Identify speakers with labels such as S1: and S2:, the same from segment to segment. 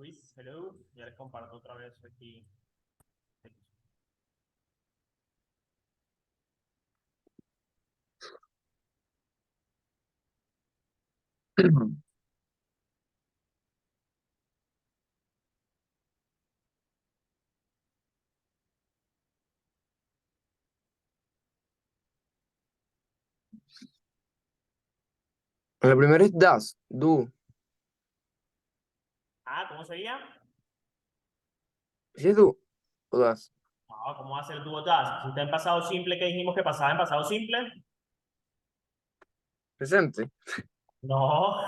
S1: Luis, hello. Ya les comparto otra vez aquí.
S2: La primera es das, do.
S1: ¿Cómo sería?
S2: ¿Sí es do o das?
S1: ¿Cómo va a ser dúo das? Si está en pasado simple, ¿qué dijimos que pasaba en pasado simple?
S2: Presente.
S1: No,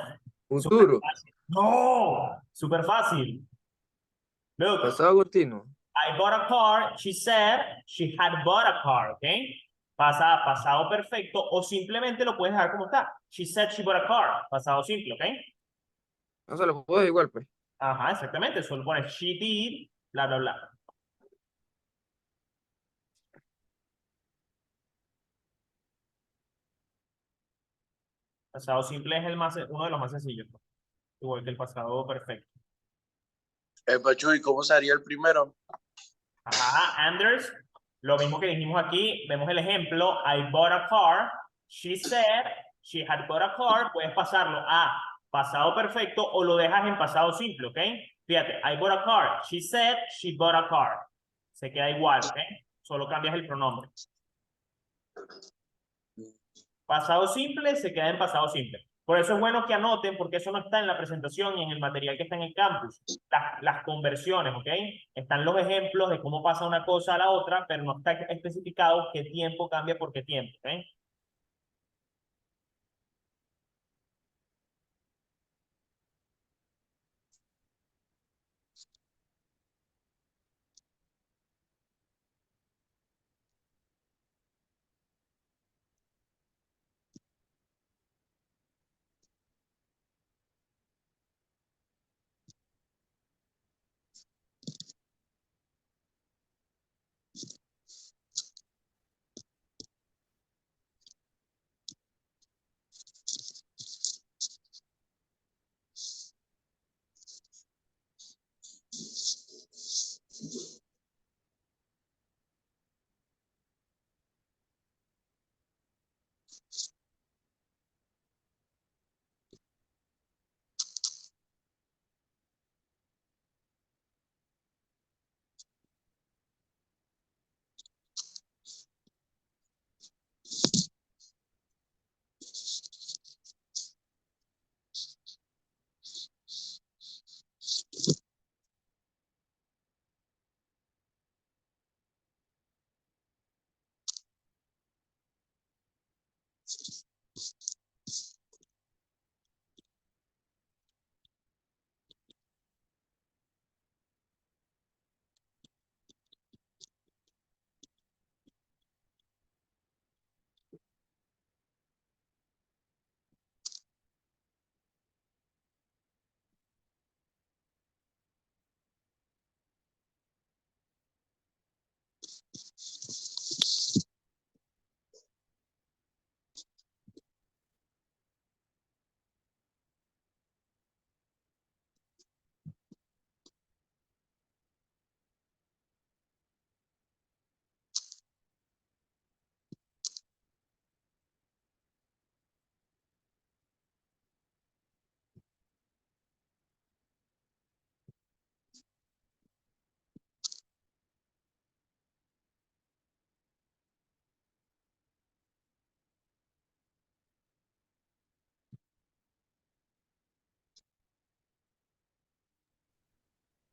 S1: súper
S2: Futuro.
S1: fácil. No, súper fácil. Look,
S2: Pasado continuo.
S1: I bought a car. She said she had bought a car, ¿ok? Pasado perfecto o simplemente lo puedes dejar como está. She said she bought a car. Pasado simple, ¿ok?
S2: No se lo puedo igual, pues.
S1: Ajá, exactamente. Solo pones she did, bla, bla, bla. Pasado simple es uno de los más sencillos, pues, igual que el pasado perfecto.
S3: Pachu, ¿y cómo sería el primero?
S1: Ajá, Anders, lo mismo que dijimos aquí, vemos el ejemplo, I bought a car, she said she had bought a car, puedes pasarlo a pasado perfecto o lo dejas en pasado simple, ¿ok? Fíjate, I bought a car, she said she bought a car. Se queda igual, ¿ok? Solo cambias el pronombre. Pasado simple se queda en pasado simple. Por eso es bueno que anoten, porque eso no está en la presentación y en el material que está en el campus. Las conversiones, ¿ok? Están los ejemplos de cómo pasa una cosa a la otra, pero no está especificado qué tiempo cambia por qué tiempo, ¿ok?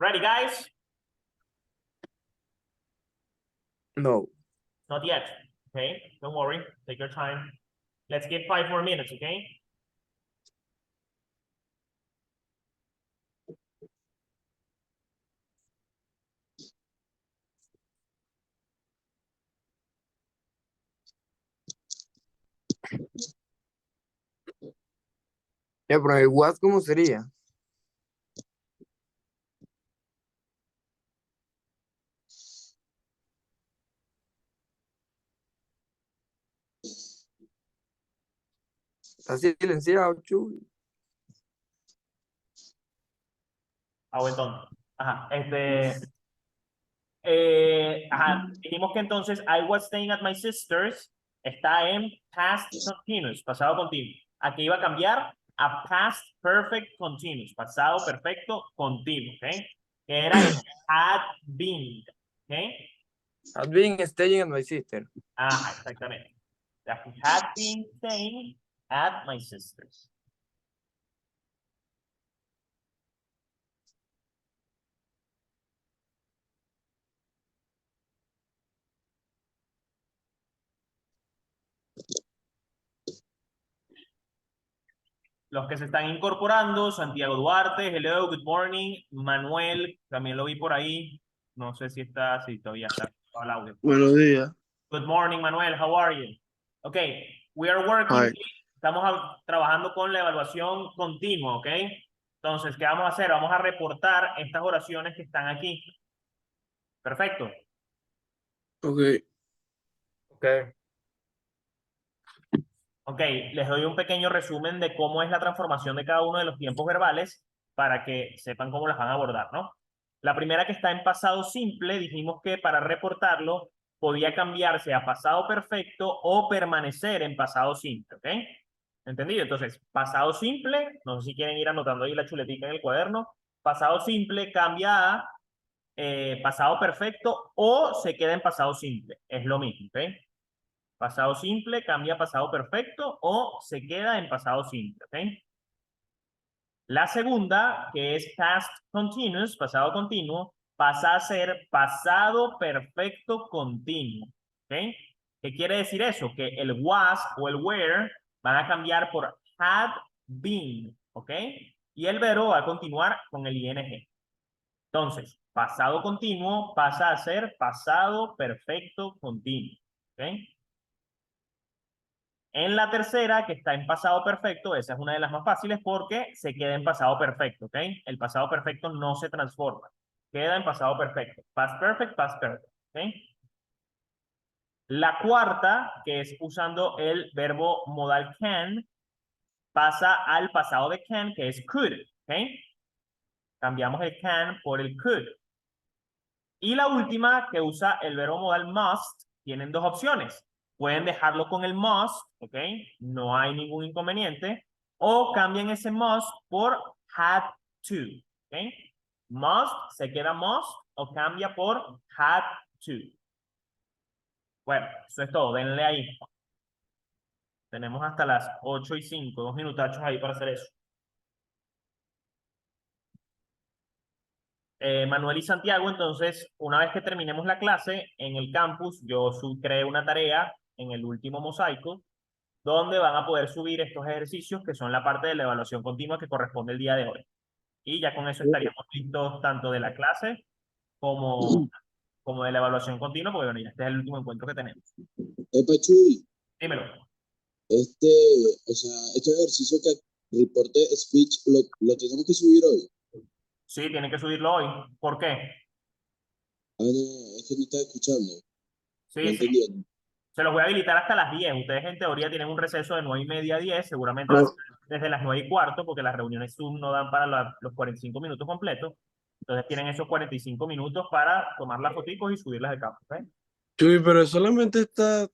S1: Ready, guys?
S2: No.
S1: Not yet, okay? Don't worry, take your time. Let's give 5 more minutes, okay?
S2: Ya, pero el what, ¿cómo sería? Está silenciado, chuy.
S1: Ah, buen tonto. Ajá, dijimos que entonces I was staying at my sister's está en past continuous, pasado continuo. Aquí iba a cambiar a past perfect continuous, pasado perfecto continuo, ¿ok? Que era el had been, ¿ok?
S2: Had been staying at my sister.
S1: Ajá, exactamente. That he had been staying at my sister's. Los que se están incorporando, Santiago Duarte, hello, good morning. Manuel, también lo vi por ahí. No sé si está, si todavía está el audio.
S4: Buenos días.
S1: Good morning, Manuel. How are you? Okay, we are working.
S4: Hi.
S1: Estamos trabajando con la evaluación continua, ¿ok? Entonces, ¿qué vamos a hacer? Vamos a reportar estas oraciones que están aquí. Perfecto.
S4: Ok.
S2: Ok.
S1: Ok, les doy un pequeño resumen de cómo es la transformación de cada uno de los tiempos verbales para que sepan cómo las van a abordar, ¿no? La primera que está en pasado simple, dijimos que para reportarlo podía cambiarse a pasado perfecto o permanecer en pasado simple, ¿ok? ¿Entendido? Entonces, pasado simple, no sé si quieren ir anotando ahí la chuletica en el cuaderno, pasado simple cambia a pasado perfecto o se queda en pasado simple, es lo mismo, ¿ok? Pasado simple cambia a pasado perfecto o se queda en pasado simple, ¿ok? La segunda, que es past continuous, pasado continuo, pasa a ser pasado perfecto continuo, ¿ok? ¿Qué quiere decir eso? Que el was o el were van a cambiar por had been, ¿ok? Y el verbo va a continuar con el ing. Entonces, pasado continuo pasa a ser pasado perfecto continuo, ¿ok? En la tercera, que está en pasado perfecto, esa es una de las más fáciles porque se queda en pasado perfecto, ¿ok? El pasado perfecto no se transforma, queda en pasado perfecto. Past perfect, ¿ok? La cuarta, que es usando el verbo modal can, pasa al pasado de can, que es could, ¿ok? Cambiamos el can por el could. Y la última, que usa el verbo modal must, tienen dos opciones. Pueden dejarlo con el must, ¿ok? No hay ningún inconveniente. O cambian ese must por had to, ¿ok? Must se queda must o cambia por had to. Bueno, eso es todo. Denle ahí. Tenemos hasta las 8:05, 2 minutachos ahí para hacer eso. Manuel y Santiago, entonces, una vez que terminemos la clase en el campus, yo creé una tarea en el último mosaico, donde van a poder subir estos ejercicios que son la parte de la evaluación continua que corresponde el día de hoy. Y ya con eso estaríamos listos tanto de la clase como de la evaluación continua, porque bueno, ya este es el último encuentro que tenemos.
S3: Chuy,
S1: Dímelo.
S3: o sea, este ejercicio que reporte speech lo tenemos que subir hoy.
S1: Sí, tienen que subirlo hoy. ¿Por qué?
S3: Ah, no, es que no estaba escuchando.
S1: Sí,
S3: No
S1: sí.
S3: entendí.
S1: Se los voy a habilitar hasta las 10. Ustedes en teoría tienen un receso de 9:30 a 10. Seguramente va a
S4: No.
S1: ser desde las 9:15, porque las reuniones Zoom no dan para los 45 minutos completos. Entonces tienen esos 45 minutos para tomar las fotos y subirlas de campo, ¿ok?
S4: Chuy, pero solamente está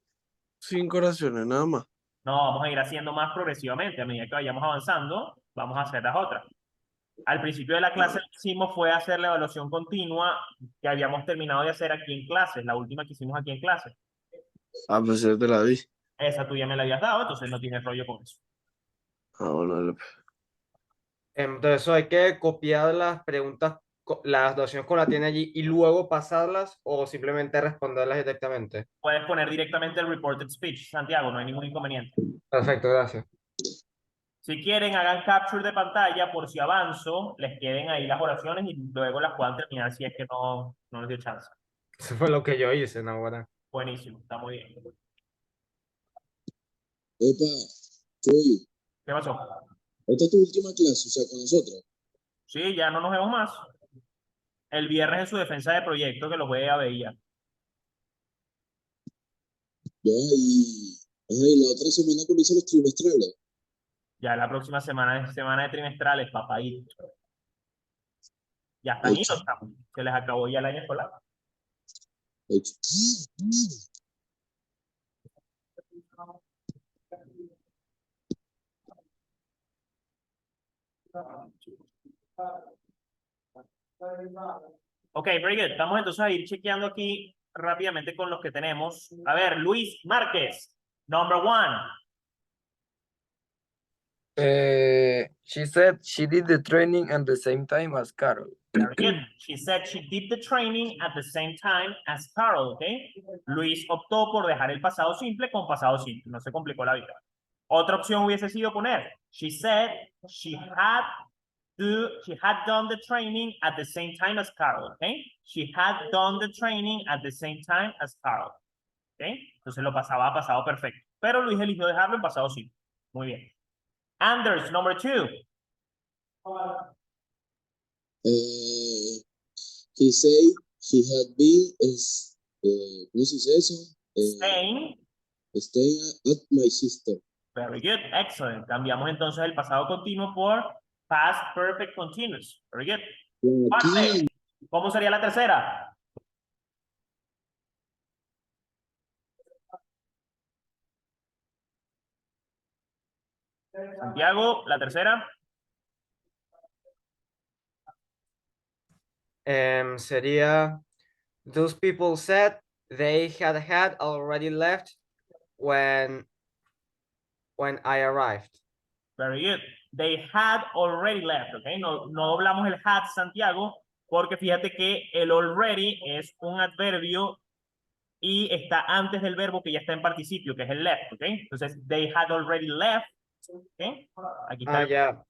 S4: 5 oraciones, nada más.
S1: No, vamos a ir haciendo más progresivamente. A medida que vayamos avanzando, vamos a hacer las otras. Al principio de la clase lo que hicimos fue hacer la evaluación continua que habíamos terminado de hacer aquí en clase, la última que hicimos aquí en clase.
S4: Ah, pues ya te la di.
S1: Esa tú ya me la habías dado, entonces no tienes rollo con eso.
S4: Ah, bueno, dale.
S5: Entonces, eso hay que copiar las preguntas, las donaciones como la tiene allí y luego pasarlas o simplemente responderlas directamente.
S1: Puedes poner directamente el reported speech, Santiago, no hay ningún inconveniente.
S5: Perfecto, gracias.
S1: Si quieren, hagan capture de pantalla por si avanzo, les queden ahí las oraciones y luego las puedan terminar si es que no les dio chance.
S5: Eso fue lo que yo hice, ¿no? Bueno.
S1: Buenísimo, está muy bien.
S3: Chuy,
S1: ¿Qué pasó?
S3: esta es tu última clase, o sea, con nosotros.
S1: Sí, ya no nos vemos más. El viernes en su defensa de proyecto que lo voy a ver ya.
S3: Ya, y la otra semana comienzan los trimestrales.
S1: Ya la próxima semana es semana de trimestrales, papadito. Ya están
S3: Ocho.
S1: idos, chamos. Se les acabó ya el año escolar.
S3: 8.
S1: Ok, very good. Vamos entonces a ir chequeando aquí rápidamente con los que tenemos. A ver, Luis Márquez, number 1.
S2: She said she did the training at the same time as Carol.
S1: Very good. She said she did the training at the same time as Carol, okay? Luis optó por dejar el pasado simple con pasado simple. No se complicó la vida. Otra opción hubiese sido poner, she said she had done the training at the same time as Carol, okay? She had done the training at the same time as Carol, okay? Entonces lo pasaba a pasado perfecto. Pero Luis eligió dejarlo en pasado simple. Muy bien. Anders, number 2.
S3: He said he had been, ¿cómo se dice eso?
S1: Staying.
S3: Staying at my sister.
S1: Very good, excellent. Cambiamos entonces el pasado continuo por past perfect continuous. Very good.
S3: Aquí,
S1: ¿Cómo sería la tercera? Santiago, la tercera.
S5: Sería, those people said they had already left when I arrived.
S1: Very good. They had already left, okay? No doblamos el had, Santiago, porque fíjate que el already es un adverbio y está antes del verbo que ya está en participio, que es el left, ¿ok? Entonces, they had already left, ¿ok? Aquí está.
S5: Ya.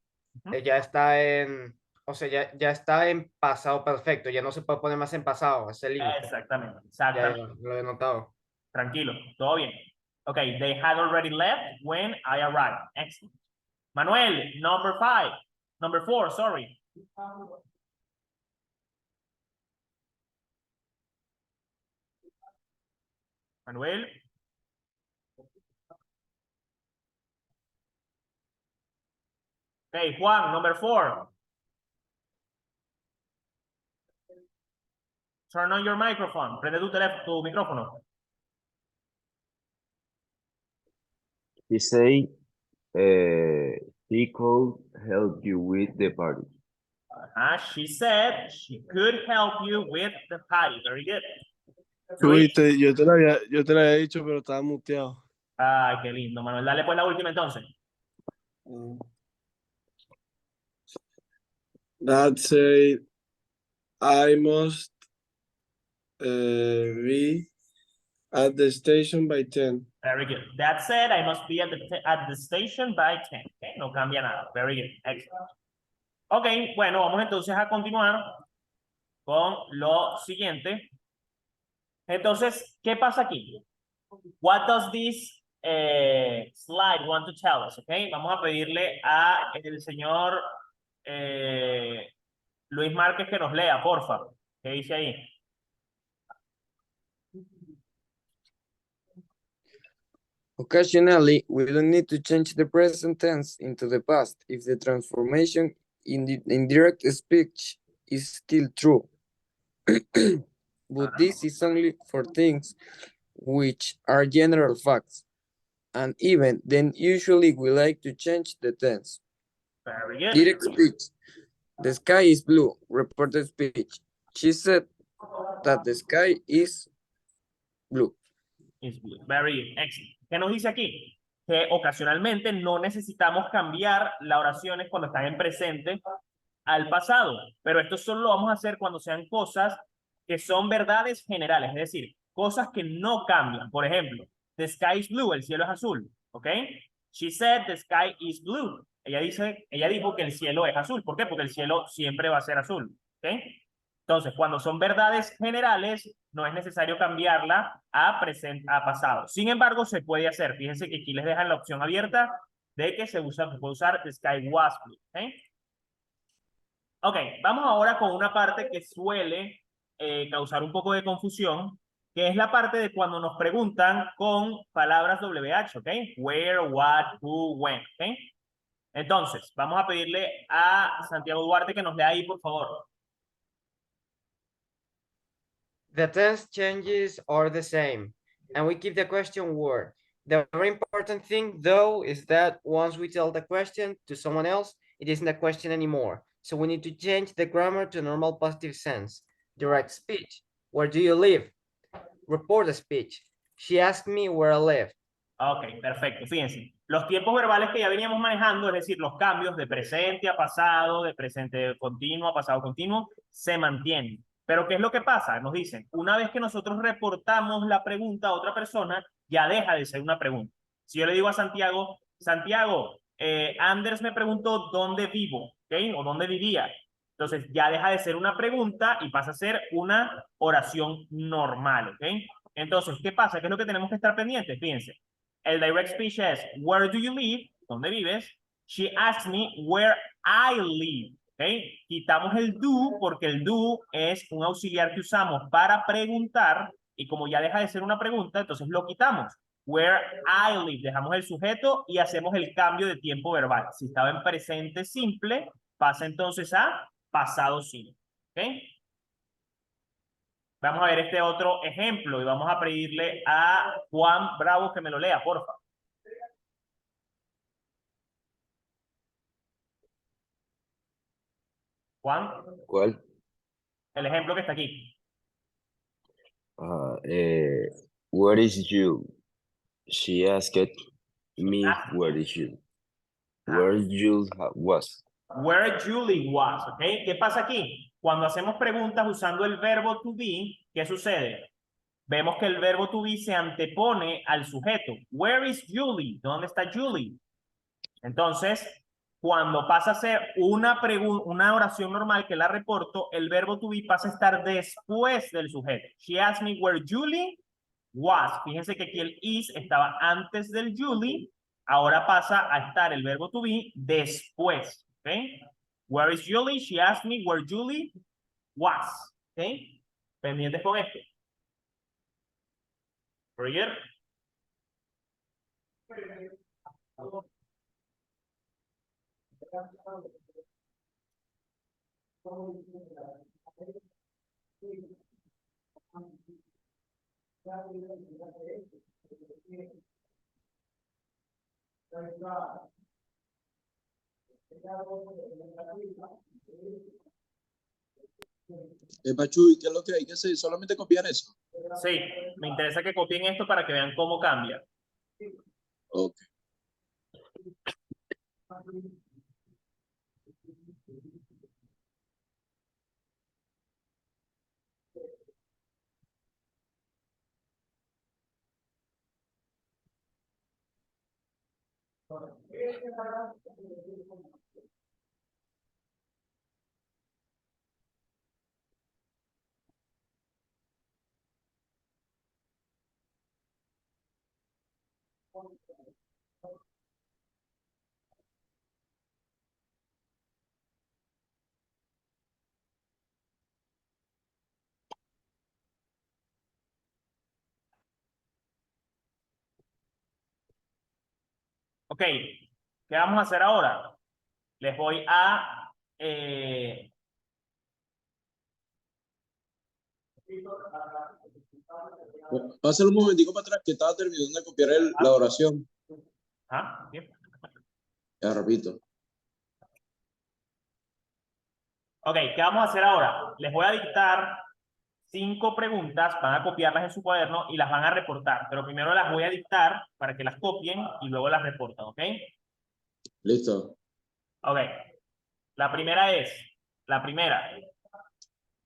S1: Ujú.
S5: Ya está en, o sea, ya está en pasado perfecto, ya no se puede poner más en pasado, ese límite.
S1: Exactamente,
S5: Ya,
S1: exactamente.
S5: lo he notado.
S1: Tranquilo, todo bien. Ok, they had already left when I arrived. Excellent. Manuel, number 4, sorry. Manuel. Okay, Juan, number 4. Turn on your microphone. Prende tu micrófono.
S6: He say he could help you with the party.
S1: She said she could help you with the party. Very good.
S4: Uy,
S1: Luis.
S4: yo te lo había dicho, pero estaba muteado.
S1: Ay, qué lindo, Manuel. Dale pues la última entonces.
S4: That said, I must be at the station by 10.
S1: Very good. That said, I must be at the station by 10. Okay, no cambia nada. Very good. Excellent. Ok, bueno, vamos entonces a continuar con lo siguiente. Entonces, ¿qué pasa aquí? What does this slide want to tell us? Okay, vamos a pedirle a el señor Luis Márquez que nos lea, porfa. ¿Qué dice ahí?
S2: Occasionally, we don't need to change the present tense into the past if the transformation in the indirect speech is still true. But this is only for things which are general facts. And even then, usually we like to change the tense.
S1: Very good.
S2: Direct speech. The sky is blue. Reported speech. She said that the sky is blue.
S1: Is blue. Very good. Excellent. ¿Qué nos dice aquí? Que ocasionalmente no necesitamos cambiar las oraciones cuando están en presente al pasado, pero esto solo lo vamos a hacer cuando sean cosas que son verdades generales, es decir, cosas que no cambian. Por ejemplo, the sky is blue, el cielo es azul, ¿ok? She said the sky is blue. Ella dijo que el cielo es azul. ¿Por qué? Porque el cielo siempre va a ser azul, ¿ok? Entonces, cuando son verdades generales, no es necesario cambiarla a pasado. Sin embargo, se puede hacer. Fíjense que aquí les dejan la opción abierta de que se puede usar the sky was blue, ¿ok? Ok, vamos ahora con una parte que suele causar un poco de confusión, que es la parte de cuando nos preguntan con palabras WH, ¿ok? Where, what, who, when, ¿ok? Entonces, vamos a pedirle a Santiago Duarte que nos lea ahí, por favor.
S5: The tense changes are the same, and we keep the question word. The very important thing, though, is that once we tell the question to someone else, it isn't a question anymore. So we need to change the grammar to normal positive sense. Direct speech. Where do you live? Report a speech. She asked me where I live.
S1: Ok, perfecto. Fíjense, los tiempos verbales que ya veníamos manejando, es decir, los cambios de presente a pasado, de presente continuo a pasado continuo, se mantienen. Pero ¿qué es lo que pasa? Nos dicen, una vez que nosotros reportamos la pregunta a otra persona, ya deja de ser una pregunta. Si yo le digo a Santiago, Santiago, Anders me preguntó dónde vivo, ¿ok? O dónde vivía. Entonces ya deja de ser una pregunta y pasa a ser una oración normal, ¿ok? Entonces, ¿qué pasa? ¿Qué es lo que tenemos que estar pendientes? Fíjense. El direct speech es, where do you live? ¿Dónde vives? She asked me where I live. ¿Okay? Quitamos el do porque el do es un auxiliar que usamos para preguntar y como ya deja de ser una pregunta, entonces lo quitamos. Where I live. Dejamos el sujeto y hacemos el cambio de tiempo verbal. Si estaba en presente simple, pasa entonces a pasado simple. ¿Okay? Vamos a ver este otro ejemplo y vamos a pedirle a Juan Bravo que me lo lea, porfa. Juan,
S6: ¿Cuál?
S1: el ejemplo que está aquí.
S6: Ah, where is you? She asked me where is you. Where you was.
S1: Where Julie was, ¿ok? ¿Qué pasa aquí? Cuando hacemos preguntas usando el verbo to be, ¿qué sucede? Vemos que el verbo to be se antepone al sujeto. Where is Julie? ¿Dónde está Julie? Entonces, cuando pasa a ser una oración normal que la reporto, el verbo to be pasa a estar después del sujeto. She asked me where Julie was. Fíjense que aquí el is estaba antes del Julie, ahora pasa a estar el verbo to be después. ¿Ok? Where is Julie? She asked me where Julie was. ¿Ok? Pendientes con esto. Roger.
S3: Pachu, ¿y qué es lo que hay que hacer? Solamente copiar eso.
S1: Sí, me interesa que copien esto para que vean cómo cambia.
S3: Ok.
S1: Ok, ¿qué vamos a hacer ahora? Les voy a...
S3: Pásalo un momentico para atrás que estaba terminando de copiar la oración.
S1: ¿Ah? Bien.
S3: Ya repito.
S1: Ok, ¿qué vamos a hacer ahora? Les voy a dictar 5 preguntas, van a copiarlas en su cuaderno y las van a reportar. Pero primero las voy a dictar para que las copien y luego las reportan, ¿ok?
S3: Listo.
S1: Ok. La primera.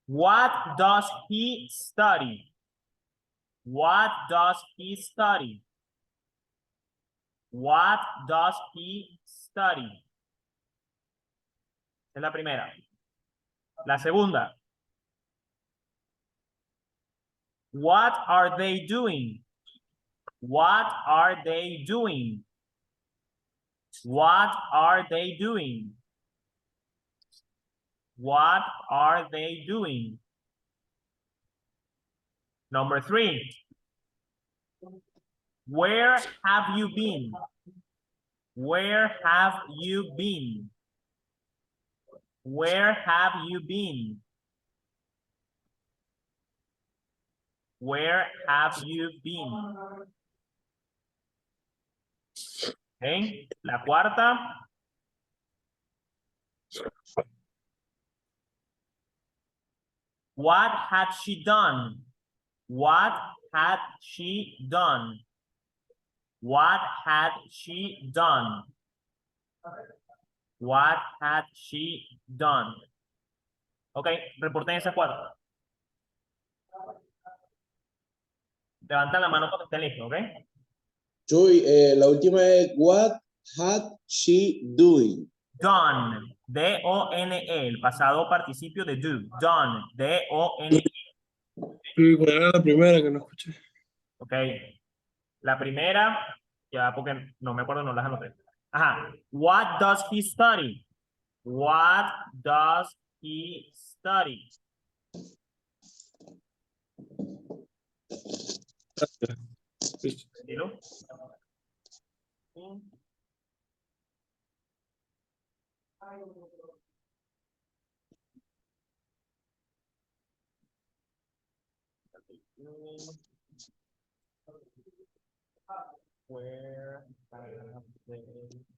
S1: What does he study? What does he study? What does he study? Esa es la primera. La segunda. What are they doing? What are they doing? What are they doing? What are they doing? Number 3. Where have you been? Where have you been? Where have you been? Where have you been? ¿Ok? La cuarta. What had she done? What had she done? What had she done? What had she done? Ok, reporten esas cuatro. Levantan la mano cuando estén listos, ¿ok?
S3: Chuy, la última es what had she doing?
S1: Done. D-O-N-E. El pasado participio de do. Done. D-O-N-E.
S4: ¿Y cuál era la primera que no escuché?
S1: Ok. La primera, ya porque no me acuerdo, no las anoté. Ajá. What does he study? What does he study?
S4: Listo.
S1: Dilo. Where have they been?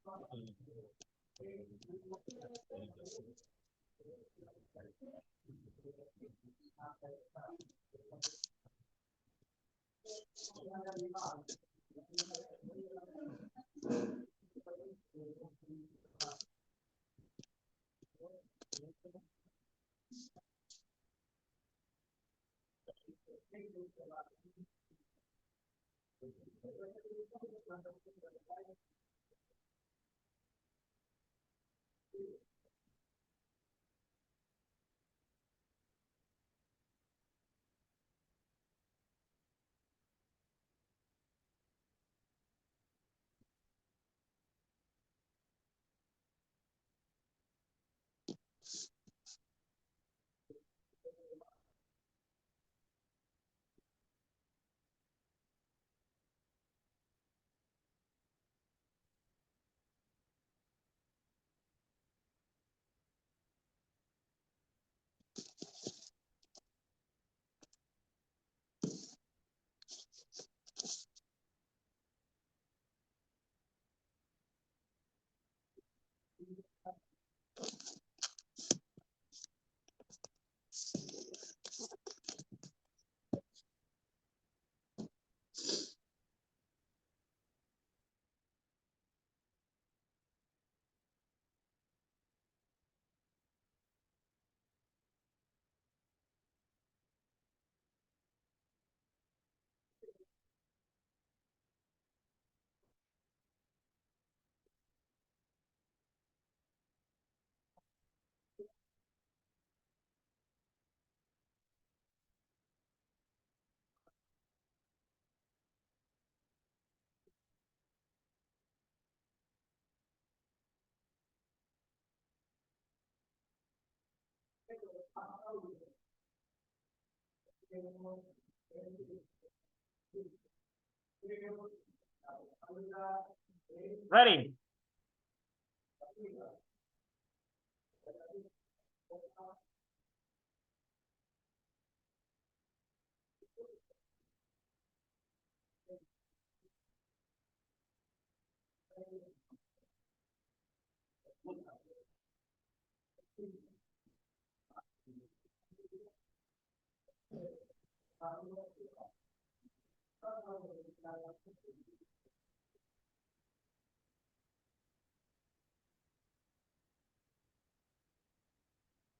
S1: Ready?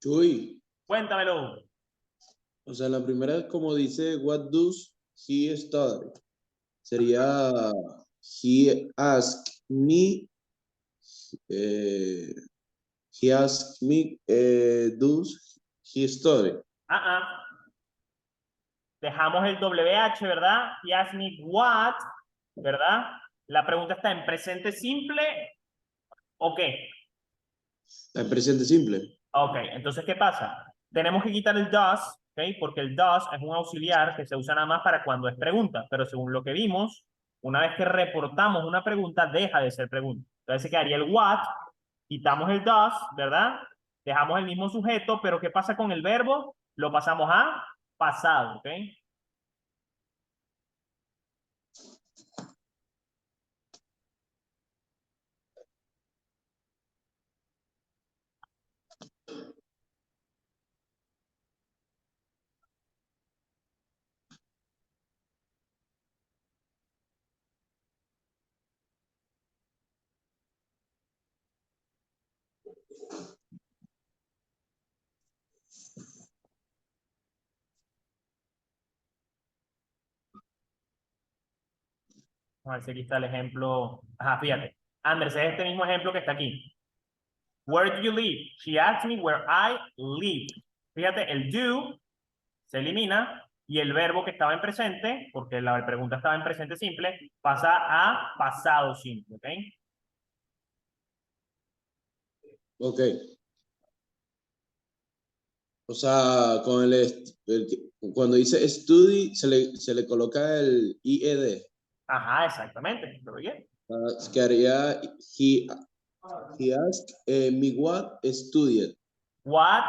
S3: Chuy,
S1: Cuéntamelo.
S3: o sea, la primera, como dice, what does he study? Sería, he asked me, eh, does he study?
S1: Dejamos el WH, ¿verdad? He asked me what, ¿verdad? La pregunta está en presente simple o qué.
S3: En presente simple.
S1: Ok, entonces, ¿qué pasa? Tenemos que quitar el does, ¿ok? Porque el does es un auxiliar que se usa nada más para cuando es pregunta, pero según lo que vimos, una vez que reportamos una pregunta, deja de ser pregunta. Entonces se quedaría el what, quitamos el does, ¿verdad? Dejamos el mismo sujeto, pero ¿qué pasa con el verbo? Lo pasamos a pasado, ¿ok? A ver si aquí está el ejemplo. Ajá, fíjate. Andrés, es este mismo ejemplo que está aquí. Where do you live? She asked me where I live. Fíjate, el do se elimina y el verbo que estaba en presente, porque la pregunta estaba en presente simple, pasa a pasado simple, ¿ok?
S3: Ok. O sea, con cuando dice study, se le coloca el IED.
S1: Ajá, exactamente. Very good.
S3: Quedaría he asked me what studied.
S1: What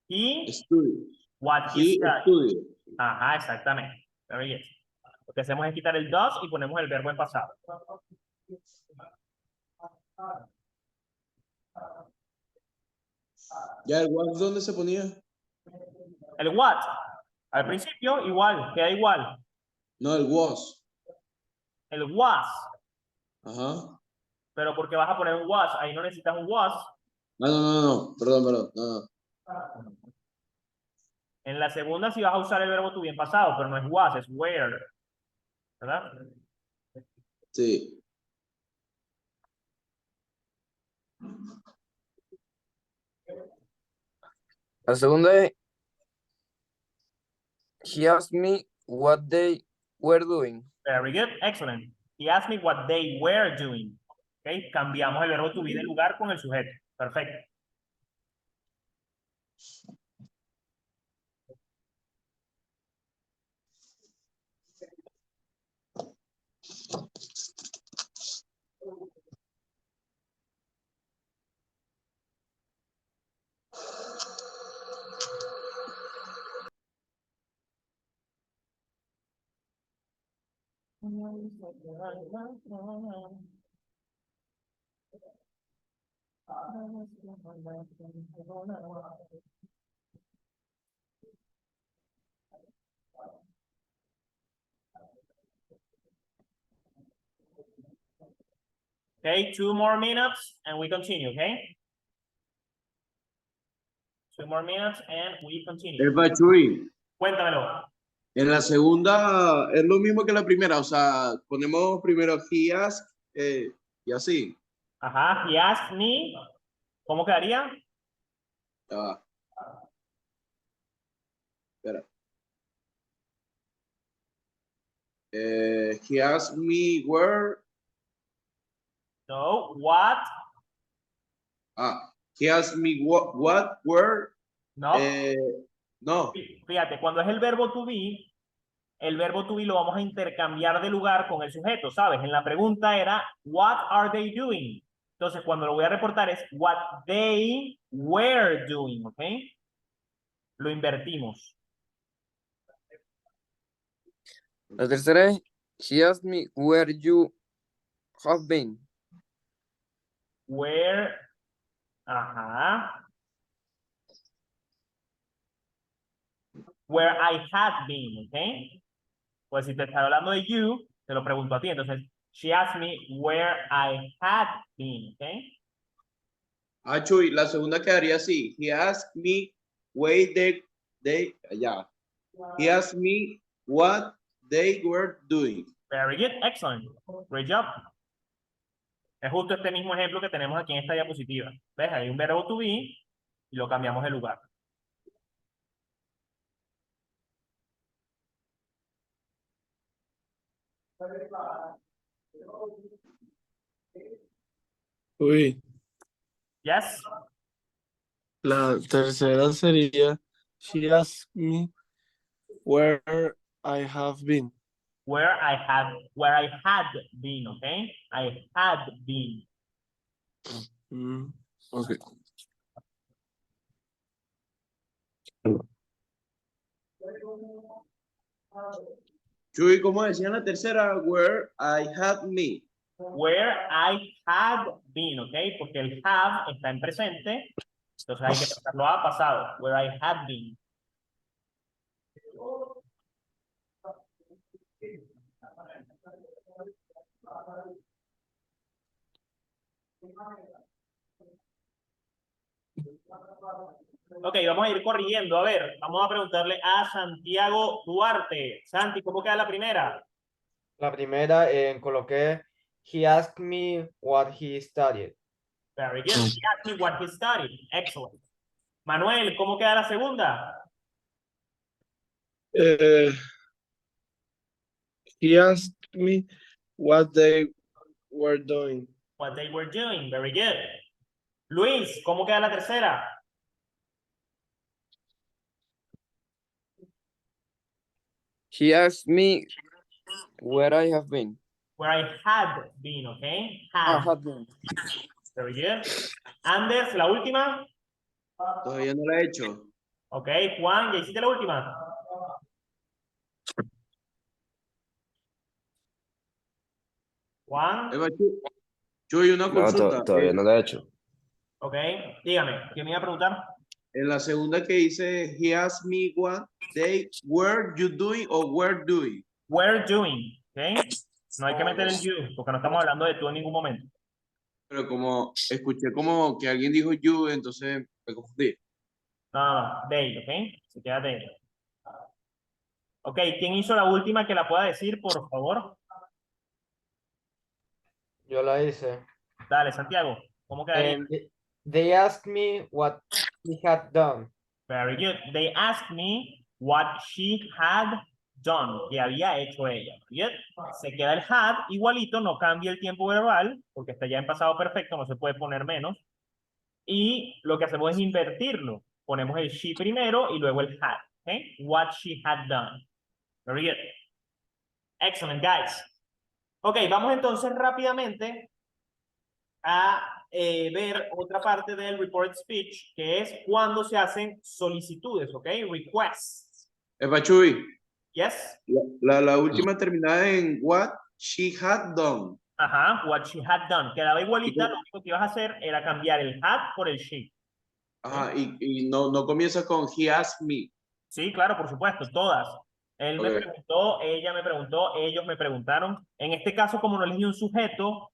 S1: he,
S3: Studied.
S1: what he
S3: He
S1: studied.
S3: studied.
S1: Ajá, exactamente. Very good. Lo que hacemos es quitar el does y ponemos el verbo en pasado.
S3: ¿Ya el what dónde se ponía?
S1: El what, al principio igual, queda igual.
S3: No, el was.
S1: El was,
S3: Ajá.
S1: pero porque vas a poner un was, ahí no necesitas un was.
S3: No. Perdón. No.
S1: En la segunda sí vas a usar el verbo to be en pasado, pero no es was, es where, ¿verdad?
S3: Sí.
S2: La segunda es, he asked me what they were doing.
S1: Very good, excellent. He asked me what they were doing. Okay, cambiamos el verbo to be de lugar con el sujeto. Perfecto. Okay, 2 more minutes and we continue, okay? 2 more minutes and we continue.
S3: Eva Chuy,
S1: Cuéntamelo.
S3: en la segunda es lo mismo que la primera, o sea, ponemos primero he asked y así.
S1: Ajá, he asked me, ¿cómo quedaría?
S3: Ya va. Espera. He asked me where.
S1: No, what?
S3: He asked me what where.
S1: No.
S3: No.
S1: Fíjate, cuando es el verbo to be lo vamos a intercambiar de lugar con el sujeto, ¿sabes? En la pregunta era, what are they doing? Entonces, cuando lo voy a reportar es what they were doing, ¿ok? Lo invertimos.
S2: La tercera es, he asked me where you have been.
S1: Where, ajá. Where I had been, ¿ok? Pues si te está hablando de you, te lo pregunto a ti. Entonces, she asked me where I had been, ¿ok?
S3: Chuy, la segunda quedaría así. He asked me where ya. He asked me what they were doing.
S1: Very good, excellent. Great job. Es justo este mismo ejemplo que tenemos aquí en esta diapositiva. ¿Ves? Hay un verbo to be y lo cambiamos de lugar.
S4: Uy,
S1: Yes.
S4: la tercera sería, she asked me where I have been.
S1: Where I had been, okay? I had been.
S4: Ok.
S3: Chuy, ¿cómo decía en la tercera? Where I had me.
S1: Where I had been, okay? Porque el have está en presente, entonces hay que pasarlo a pasado. Where I had been. Ok, vamos a ir corrigiendo. A ver, vamos a preguntarle a Santiago Duarte. Santi, ¿cómo queda la primera?
S5: La primera coloqué, he asked me what he studied.
S1: Very good. He asked me what he studied. Excellent. Manuel, ¿cómo queda la segunda?
S4: Eh, he asked me what they were doing.
S1: What they were doing. Very good. Luis, ¿cómo queda la tercera?
S2: He asked me where I have been.
S1: Where I had been, okay?
S2: I
S1: Had.
S2: have been.
S1: Very good. Anders, la última.
S3: Todavía no la he hecho.
S1: Ok, Juan, ¿ya hiciste la última? Juan,
S3: Eva, Chuy, una
S6: No,
S3: consulta.
S6: todavía no lo he hecho.
S1: ok, dígame, ¿qué me iba a preguntar?
S3: En la segunda que dice, he asked me what they were you doing or were doing.
S1: Were doing, ok. No hay que meter el you, porque no estamos hablando de tú en ningún momento.
S3: Pero como escuché como que alguien dijo you, entonces me confundí.
S1: No, they, ok. Se queda they. Ok, ¿quién hizo la última que la pueda decir, por favor?
S5: Yo la hice.
S1: Dale, Santiago, ¿cómo quedaría?
S5: They asked me what he had done.
S1: Very good. They asked me what she had done, que había hecho ella. Bien, se queda el had igualito, no cambia el tiempo verbal, porque está ya en pasado perfecto, no se puede poner menos. Y lo que hacemos es invertirlo. Ponemos el she primero y luego el had. ¿Okay? What she had done. Very good. Excellent, guys. Ok, vamos entonces rápidamente a ver otra parte del report speech, que es cuando se hacen solicitudes, ¿ok? Requests.
S3: Eva Chuy,
S1: Yes.
S3: la última terminada en what she had done.
S1: Ajá, what she had done. Quedaba igualita, lo único que ibas a hacer era cambiar el had por el she.
S3: Ajá, y no comienza con he asked me.
S1: Sí, claro, por supuesto, todas. Él me
S3: Ok.
S1: preguntó, ella me preguntó, ellos me preguntaron. En este caso, como no les di un sujeto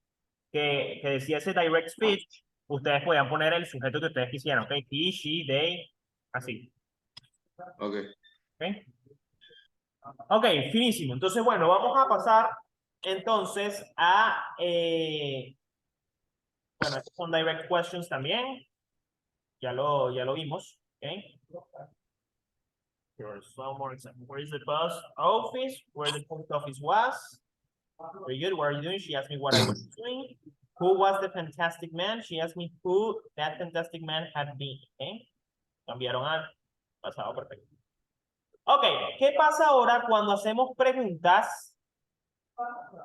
S1: que decía ese direct speech, ustedes podían poner el sujeto que ustedes quisieran, ¿ok? He, she, they, así.
S3: Ok.
S1: ¿Ok? Ok, finísimo. Entonces, bueno, vamos a pasar entonces a... bueno, estos son direct questions también. Ya lo vimos. ¿Ok? Here's one more example. Where is the post office? Where the post office was? Very good. What are you doing? She asked me what I was doing. Who was the fantastic man? She asked me who that fantastic man had been. ¿Okay? Cambiaron al pasado perfecto. Ok, ¿qué pasa ahora cuando hacemos preguntas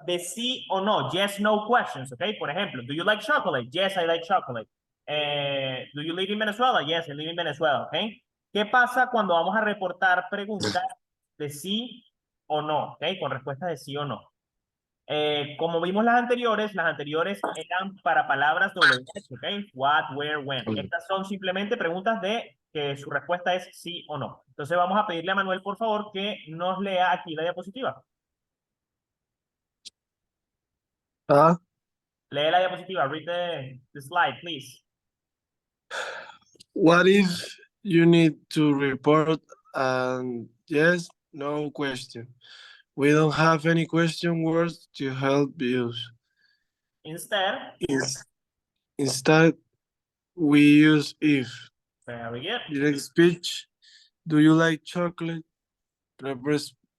S1: de sí o no? Yes, no questions, ¿ok? Por ejemplo, do you like chocolate? Yes, I like chocolate. Do you live in Venezuela? Yes, I live in Venezuela, ¿ok? ¿Qué pasa cuando vamos a reportar preguntas de sí o no? ¿Ok? Con respuestas de sí o no. Como vimos las anteriores eran para palabras WH, ¿ok? What, where, when. Estas son simplemente preguntas de que su respuesta es sí o no. Entonces vamos a pedirle a Manuel, por favor, que nos lea aquí la diapositiva.
S4: Ah,
S1: Lee la diapositiva. Read the slide, please.
S4: what if you need to report and yes, no question? We don't have any question words to help you.
S1: Instead,
S4: Instead, we use if.
S1: very good.
S4: Direct speech. Do you like chocolate?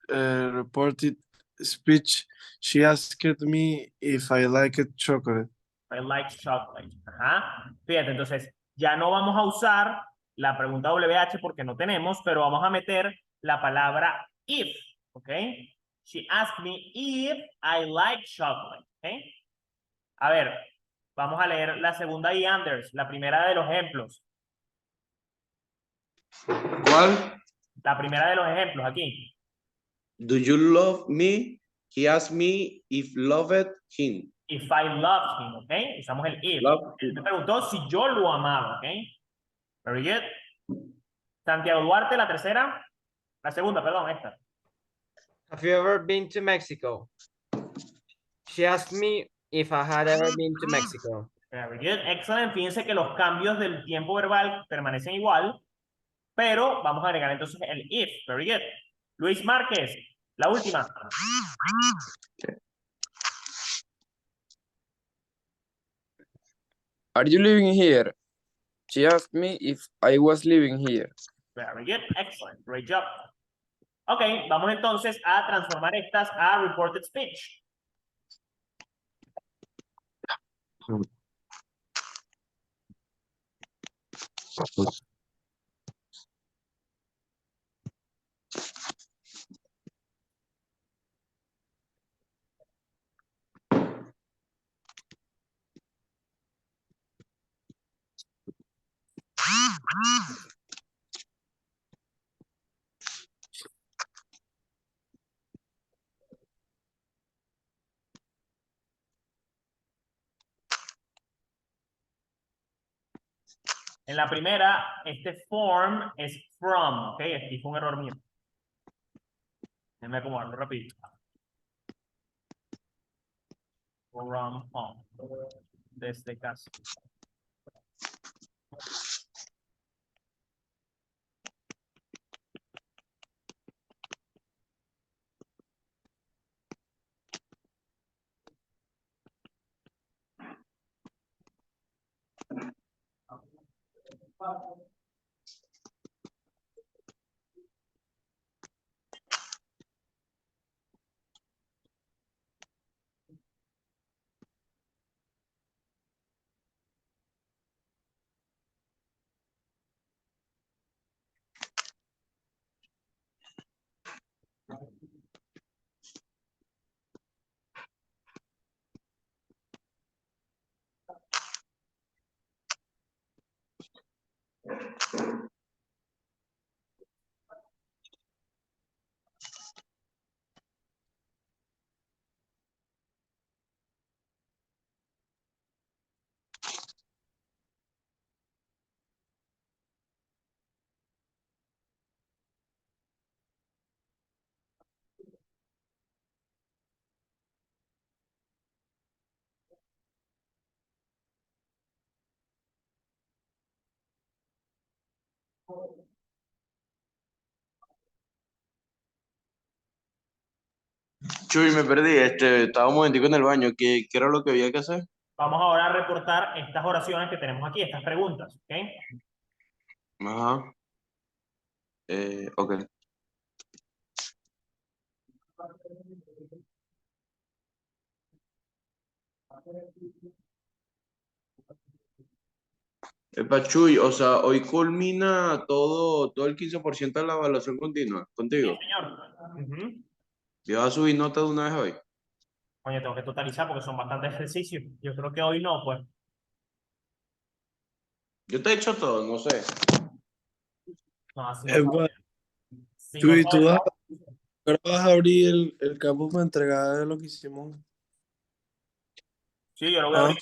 S4: Reported speech. She asked me if I liked chocolate.
S1: I like chocolate. Ajá. Fíjate, entonces ya no vamos a usar la pregunta WH porque no tenemos, pero vamos a meter la palabra if, ¿ok? She asked me if I like chocolate, ¿ok? A ver, vamos a leer la segunda y Anders, la primera de los ejemplos.
S3: ¿Cuál?
S1: La primera de los ejemplos aquí.
S3: Do you love me? He asked me if loved him.
S1: If I loved him, ¿ok? Usamos el if.
S3: Love
S1: Él
S3: him.
S1: me preguntó si yo lo amaba, ¿ok? Very good. Santiago Duarte, la tercera. La segunda, perdón, esta.
S5: Have you ever been to Mexico? She asked me if I had ever been to Mexico.
S1: Very good, excellent. Fíjense que los cambios del tiempo verbal permanecen igual, pero vamos a agregar entonces el if. Very good. Luis Márquez, la última.
S2: Are you living here? She asked me if I was living here.
S1: Very good, excellent, great job. Ok, vamos entonces a transformar estas a reported speech. En la primera, este form es from, ok, aquí fue un error mío. Déjenme acomodarlo rápido. From home. Desde casa.
S3: Chuy, me perdí, estaba un momentico en el baño, ¿qué era lo que había que hacer?
S1: Vamos ahora a reportar estas oraciones que tenemos aquí, estas preguntas, ok.
S3: Ajá. Ok. Chuy, o sea, hoy culmina todo el 15% de la evaluación continua contigo.
S1: Señor. Ujú.
S3: ¿Y vas a subir nota de una vez hoy?
S1: Oye, tengo que totalizar porque son bastantes ejercicios. Yo creo que hoy no, pues.
S3: Yo te he hecho todo, no sé.
S1: No, así no.
S4: Bueno,
S1: Si
S4: tú
S1: no
S4: y tú
S1: sabes,
S4: ahora vas a abrir el campo para entregar lo que hicimos.
S1: sí, yo lo voy a
S4: Ah,
S1: abrir.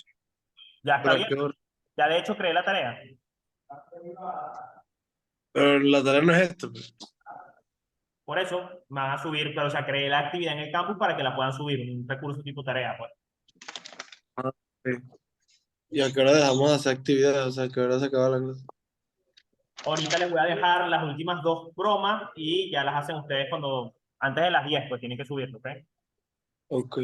S1: Ya está
S4: ¿para
S1: bien.
S4: qué hora?
S1: Ya de hecho creé la tarea.
S4: Pero la tarea no es esto, pues.
S1: Por eso van a subir, pero o sea, creé la actividad en el campus para que la puedan subir, un recurso tipo tarea, pues.
S4: Ah, sí. ¿Y a qué hora dejamos de hacer actividades? O sea, ¿a qué hora se acaba la clase?
S1: Ahorita les voy a dejar las últimas dos bromas y ya las hacen ustedes cuando, antes de las 10, pues tienen que subirlo, ¿ok?
S4: Ok.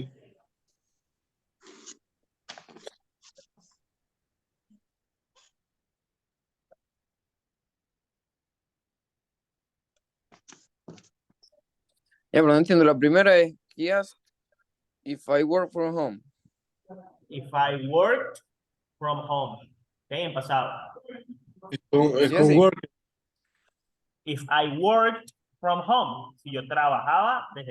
S2: Ya, pero no entiendo. La primera es, he asked if I work from home.
S1: If I worked from home. ¿Ok? En pasado.
S4: Es
S2: Sí,
S4: con
S2: así.
S4: Word.
S1: If I worked from home. Si yo trabajaba desde